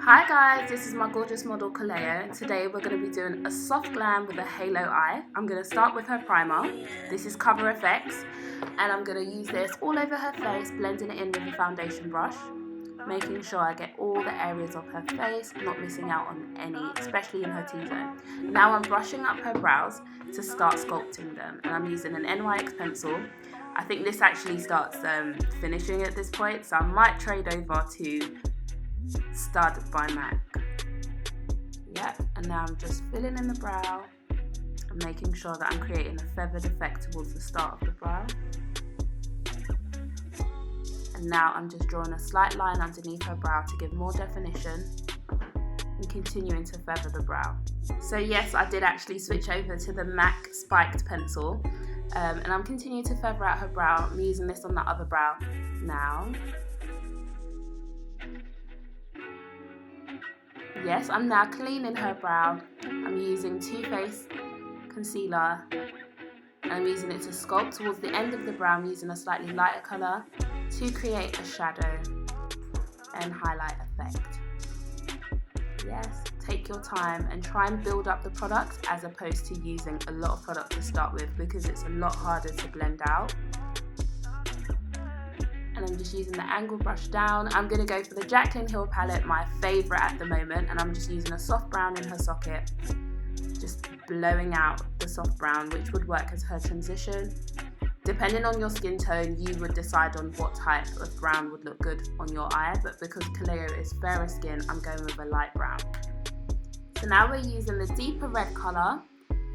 Hi guys, this is my gorgeous model Kaleo, and today we're going to be doing a soft glam with a halo eye. I'm going to start with her primer. This is Cover FX, and I'm going to use this all over her face, blending it in with the foundation brush, making sure I get all the areas of her face, not missing out on any, especially in her T-zone. Now I'm brushing up her brows to start sculpting them, and I'm using an NYX pencil. I think this actually starts finishing at this point, so I might trade over to Stud by MAC. Yep, and now I'm just filling in the brow and making sure that I'm creating a feathered effect towards the start of the brow. And now I'm just drawing a slight line underneath her brow to give more definition and continuing to feather the brow. So yes, I did actually switch over to the MAC spiked pencil, and I'm continuing to feather out her brow. I'm using this on the other brow now. Yes, I'm now cleaning her brow. I'm using Too Faced concealer, and I'm using it to sculpt towards the end of the brow. I'm using a slightly lighter colour to create a shadow and highlight effect. Yes, take your time and try and build up the product as opposed to using a lot of product to start with, because it's a lot harder to blend out. And I'm just using the angled brush down. I'm going to go for the Jaclyn Hill palette, my favourite at the moment, and I'm just using a soft brown in her socket, just blowing out the soft brown, which would work as her transition. Depending on your skin tone, you would decide on what type of brown would look good on your eye, but because Kaleo is fairer skin, I'm going with a light brown. So now we're using the deeper red colour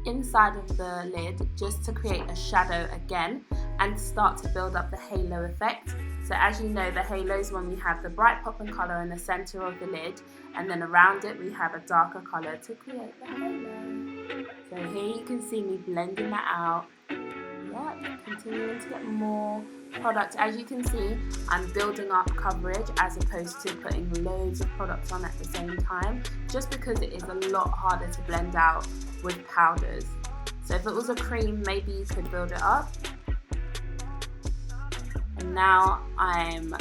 inside of the lid just to create a shadow again and start to build up the halo effect. So as you know, the halo is when we have the bright popping colour in the centre of the lid, and then around it we have a darker colour to create the halo. So here you can see me blending that out. Yep, continuing to get more product. As you can see, I'm building up coverage as opposed to putting loads of products on at the same time, just because it is a lot harder to blend out with powders. So if it was a cream, maybe you could build it up. And now I'm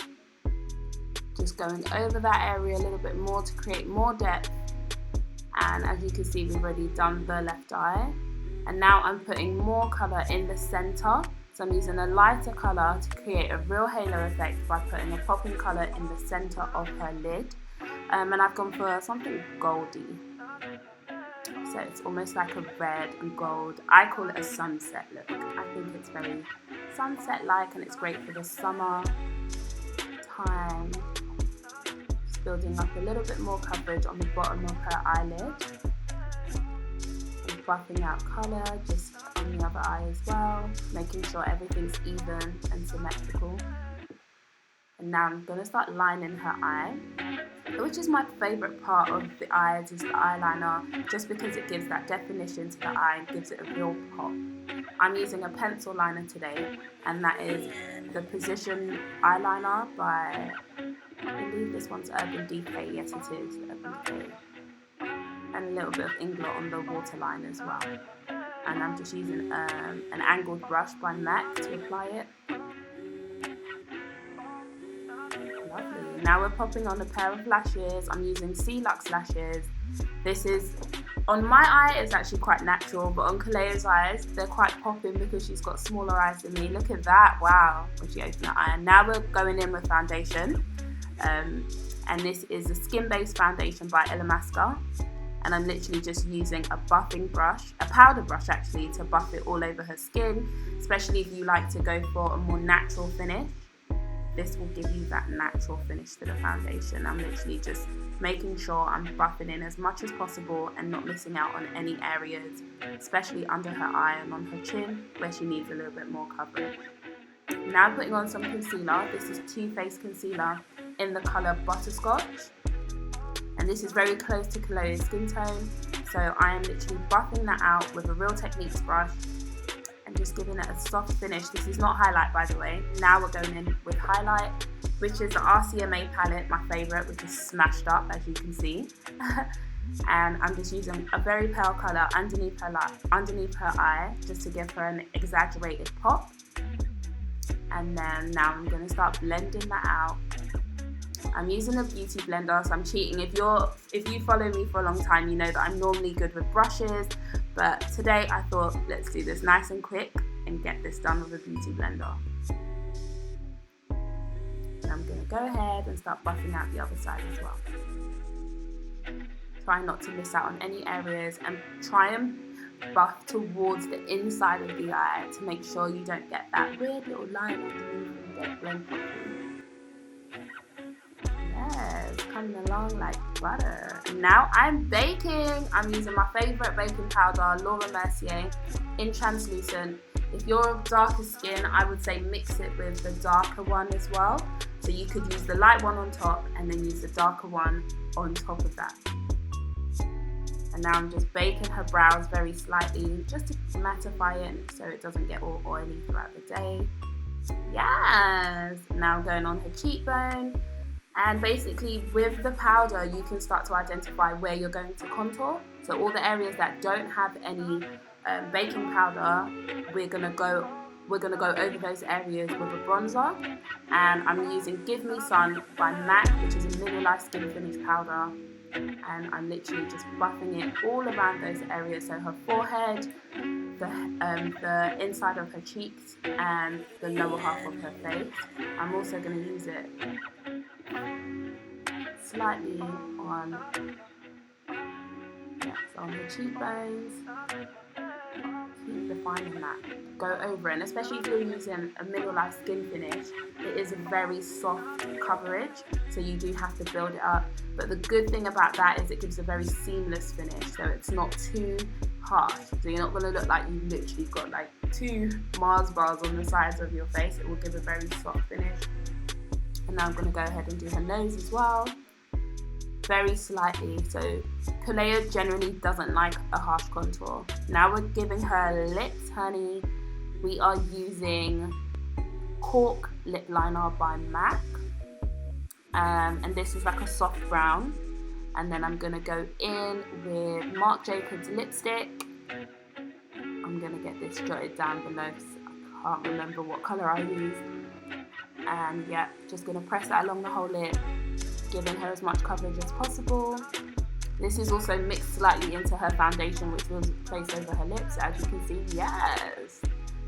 just going over that area a little bit more to create more depth. And as you can see, we've already done the left eye. And now I'm putting more colour in the centre. So I'm using a lighter colour to create a real halo effect by putting a popping colour in the centre of her lid. And I've gone for something goldy. So it's almost like a red and gold. I call it a sunset look. I think it's very sunset-like, and it's great for the summer time. Just building up a little bit more coverage on the bottom of her eyelid. And buffing out colour just on the other eye as well, making sure everything's even and symmetrical. And now I'm going to start lining her eye, which is my favourite part of the eyes, is the eyeliner, just because it gives that definition to the eye and gives it a real pop. I'm using a pencil liner today, and that is the Precision eyeliner by, I believe this one's Urban Decay. Yes, it is Urban Decay. And a little bit of Inglot on the waterline as well. And I'm just using an angled brush by MAC to apply it. Lovely. Now we're popping on a pair of lashes. I'm using C-Lux lashes. This is, on my eye, it's actually quite natural, but on Kaleo's eyes, they're quite popping because she's got smaller eyes than me. Look at that, wow, when she opened her eye. And now we're going in with foundation. And this is a skin-based foundation by Illamasqua. And I'm literally just using a buffing brush, a powder brush actually, to buff it all over her skin, especially if you like to go for a more natural finish. This will give you that natural finish to the foundation. I'm literally just making sure I'm buffing in as much as possible and not missing out on any areas, especially under her eye and on her chin, where she needs a little bit more coverage. Now I'm putting on some concealer. This is Too Faced concealer in the colour Butterscotch. And this is very close to Kaleo's skin tone. So I am literally buffing that out with a Real Techniques brush and just giving it a soft finish. This is not highlight, by the way. Now we're going in with highlight, which is the RCMA palette, my favourite, which is smashed up, as you can see. And I'm just using a very pale colour underneath her eye, just to give her an exaggerated pop. And then now I'm going to start blending that out I'm using a beauty blender, so I'm cheating. If you follow me for a long time, you know that I'm normally good with brushes, but today I thought let's do this nice and quick and get this done with a beauty blender. And I'm gonna go ahead and start buffing out the other side as well. Try not to miss out on any areas and try and buff towards the inside of the eye to make sure you don't get that weird little line underneath and get blend properly. Yes, coming along like butter. And now I'm baking. I'm using my favourite baking powder, Laura Mercier, in translucent. If you're of darker skin, I would say mix it with the darker one as well. So you could use the light one on top and then use the darker one on top of that. And now I'm just baking her brows very slightly just to mattify it so it doesn't get all oily throughout the day. Yes! Now I'm going on her cheekbone. And basically with the powder, you can start to identify where you're going to contour. So all the areas that don't have any baking powder, we're gonna go over those areas with a bronzer. And I'm using Give Me Sun by MAC, which is a mineralized skin finish powder. And I'm literally just buffing it all around those areas, so her forehead, the inside of her cheeks, and the lower half of her face. I'm also going to use it slightly on her cheekbones. Keep defining that. Go over it, and especially if you're using a mineralized skin finish, it is a very soft coverage, so you do have to build it up. But the good thing about that is it gives a very seamless finish, so it's not too harsh. So you're not going to look like you've literally got like 2 Mars bars on the sides of your face. It will give a very soft finish. And now I'm going to go ahead and do her nose as well, very slightly. So Kalea generally doesn't like a harsh contour. Now we're giving her lips, honey. We are using Cork Lip Liner by MAC. And this is like a soft brown. And then I'm going to go in with Marc Jacobs lipstick. I'm going to get this jotted down below because I can't remember what colour I used. And yeah, just going to press that along the whole lip, giving her as much coverage as possible. This is also mixed slightly into her foundation, which will place over her lips. As you can see, yes,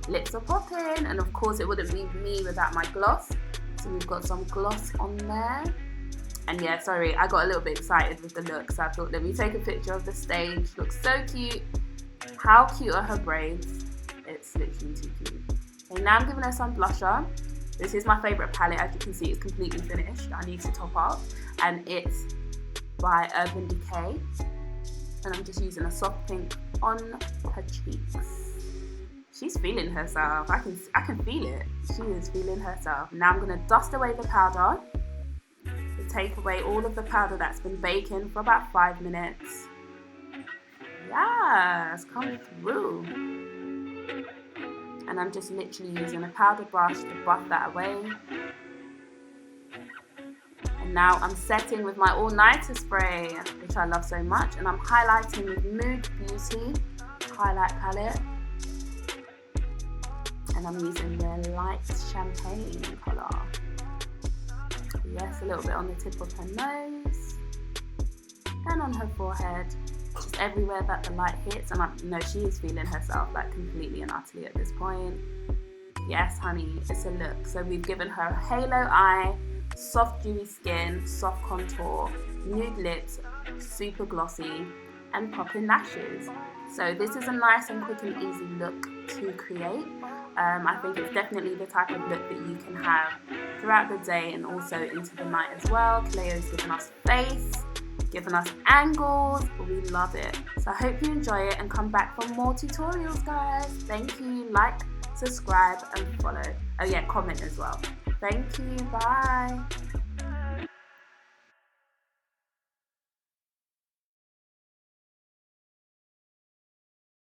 lips are popping. And of course it wouldn't be me without my gloss. So we've got some gloss on there. And yeah, sorry, I got a little bit excited with the look, so I thought let me take a picture of the stage. Looks so cute. How cute are her braids? It's literally too cute. Okay, now I'm giving her some blusher. This is my favourite palette. As you can see, it's completely finished. I need to top up. And it's by Urban Decay. And I'm just using a soft pink on her cheeks. She's feeling herself. I can feel it. She is feeling herself. Now I'm going to dust away the powder. To take away all of the powder that's been baking for about 5 minutes. Yes, come through. And I'm just literally using a powder brush to buff that away. And now I'm setting with my all-nighter spray, which I love so much. And I'm highlighting with Mood Beauty highlight palette. And I'm using the light champagne colour. Yes, a little bit on the tip of her nose. And on her forehead. Just everywhere that the light hits. And I know she is feeling herself like completely and utterly at this point. Yes, honey, it's a look. So we've given her a halo eye, soft dewy skin, soft contour, nude lips, super glossy, and popping lashes. So this is a nice and quick and easy look to create. I think it's definitely the type of look that you can have throughout the day and also into the night as well. Kaleo's given us face, given us angles. We love it. So I hope you enjoy it and come back for more tutorials, guys. Thank you. Like, subscribe, and follow. Oh yeah, comment as well. Thank you. Bye.